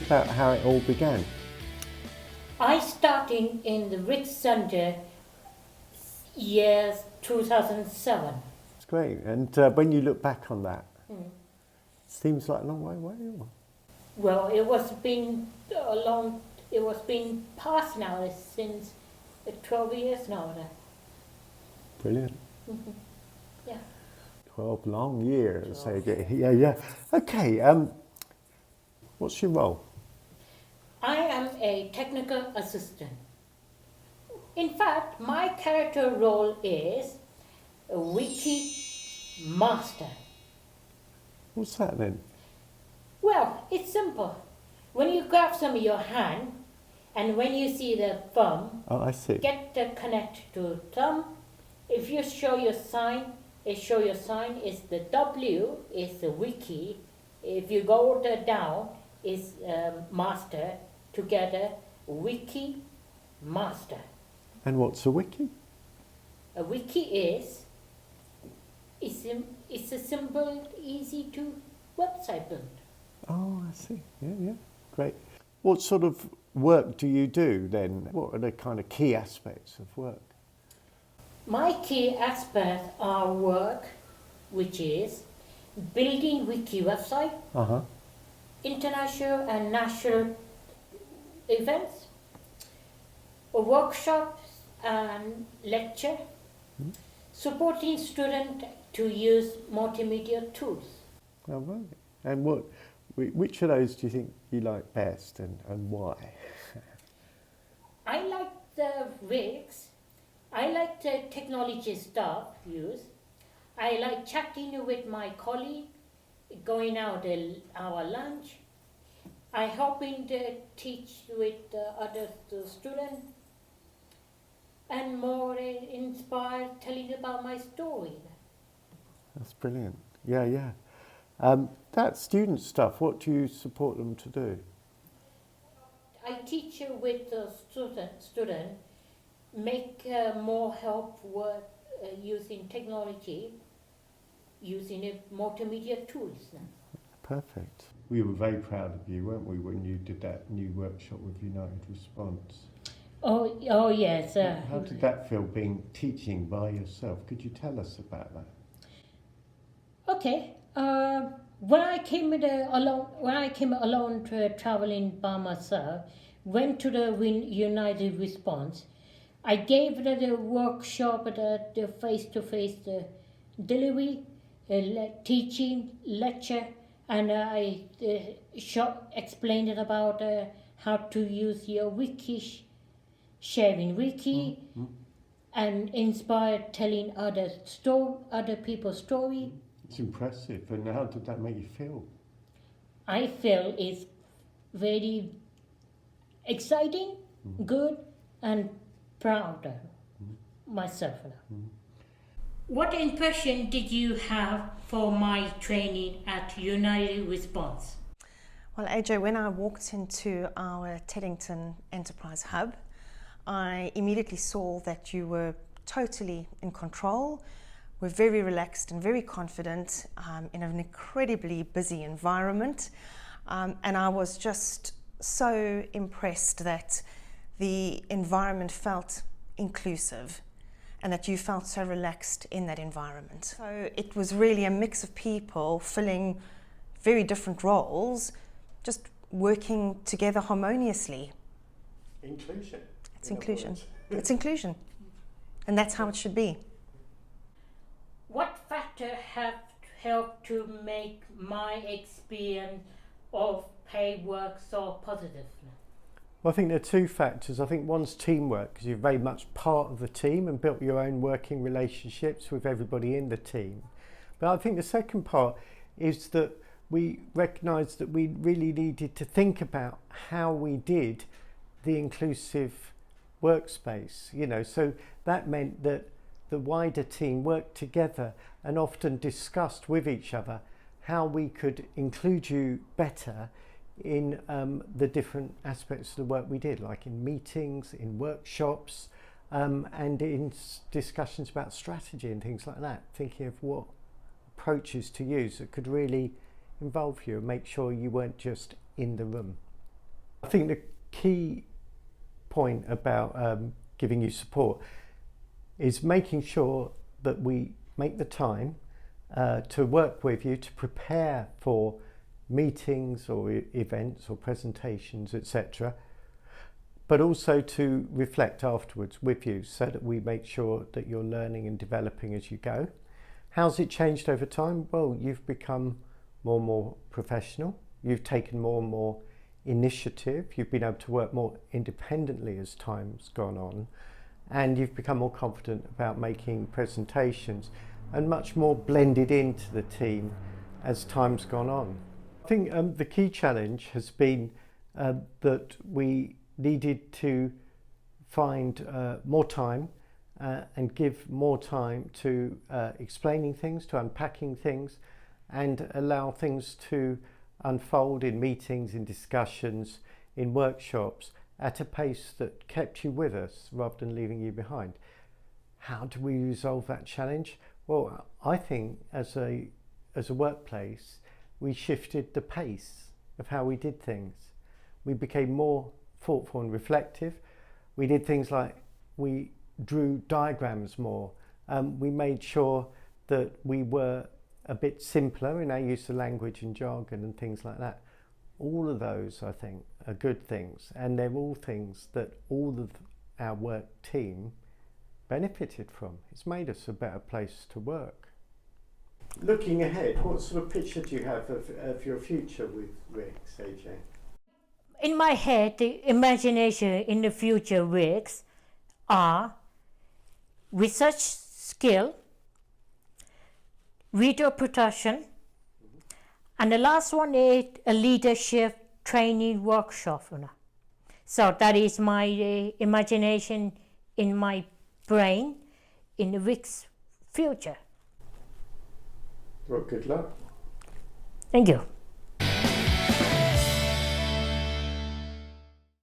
about how it all began? I started in the Rich Center years 2007. It's great. And when you look back on that, seems like a long way away. Or? Well, it was been past now since 12 years now. Brilliant. Yeah. 12 long years. So yeah. Okay. What's your role? I am a technical assistant. In fact, my character role is a wiki master. What's that then? Well, it's simple. When you grab some in your hand, and when you see the thumb, Oh, I see. get the connect to thumb. If you show your sign, is the W is the wiki. If you go down, is master. Together, wiki master. And what's a wiki? A wiki is it's a simple, easy to website build. Oh, I see. Yeah. Great. What sort of work do you do then? What are the kind of key aspects of work? My key aspects are work, which is building wiki website, international and national events, workshops and lecture, supporting students to use multimedia tools. Oh, right. And which of those do you think you like best and why? I like the Wix. I like the technology stuff used. I like chatting with my colleague, going out our lunch. I helping to teach with other students, and more inspired telling about my story. That's brilliant. Yeah. That student stuff, what do you support them to do? I teach with the student make more help work using technology, using multimedia tools. Perfect. We were very proud of you, weren't we, when you did that new workshop with United Response? Oh yes. How did that feel, being teaching by yourself? Could you tell us about that? Okay. When I came alone to traveling by myself, went to the United Response. I gave the workshop, the face-to-face delivery, teaching, lecture, and I explained about how to use your wiki, sharing wiki, and inspired telling other people's story. It's impressive. And how did that make you feel? I feel it's very exciting, good, and proud of myself. What impression did you have for my training at United Response? Well, AJ, when I walked into our Teddington Enterprise Hub, I immediately saw that you were totally in control. We're very relaxed and very confident in an incredibly busy environment. And I was just so impressed that the environment felt inclusive and that you felt so relaxed in that environment. So it was really a mix of people filling very different roles, just working together harmoniously. Inclusion. It's inclusion. It's inclusion. And that's how it should be. What factor have helped to make my experience of paid work so positive? Well, I think there are two factors. I think one's teamwork, because you're very much part of the team and built your own working relationships with everybody in the team. But I think the second part is that we recognised that we really needed to think about how we did the inclusive workspace, so that meant that the wider team worked together and often discussed with each other how we could include you better in the different aspects of the work we did, like in meetings, in workshops, and in discussions about strategy and things like that, thinking of what approaches to use that could really involve you and make sure you weren't just in the room. I think the key point about giving you support is making sure that we make the time to work with you to prepare for meetings or events or presentations, etc., but also to reflect afterwards with you so that we make sure that you're learning and developing as you go. How's it changed over time? Well, you've become more and more professional. You've taken more and more initiative. You've been able to work more independently as time's gone on, and you've become more confident about making presentations and much more blended into the team as time's gone on. I think the key challenge has been that we needed to find more time and give more time to explaining things, to unpacking things, and allow things to unfold in meetings, in discussions, in workshops at a pace that kept you with us rather than leaving you behind. How do we resolve that challenge? Well, I think as a workplace, we shifted the pace of how we did things. We became more thoughtful and reflective. We did things like we drew diagrams more. We made sure that we were a bit simpler in our use of language and jargon and things like that. All of those, I think, are good things, and they're all things that all of our work team benefited from. It's made us a better place to work. Looking ahead, what sort of picture do you have of your future with Wix, AJ? In my head, the imagination in the future Wix are research skill, video production, and the last one is a leadership training workshop. So that is my imagination in my brain in the Wix future. Well, good luck. Thank you.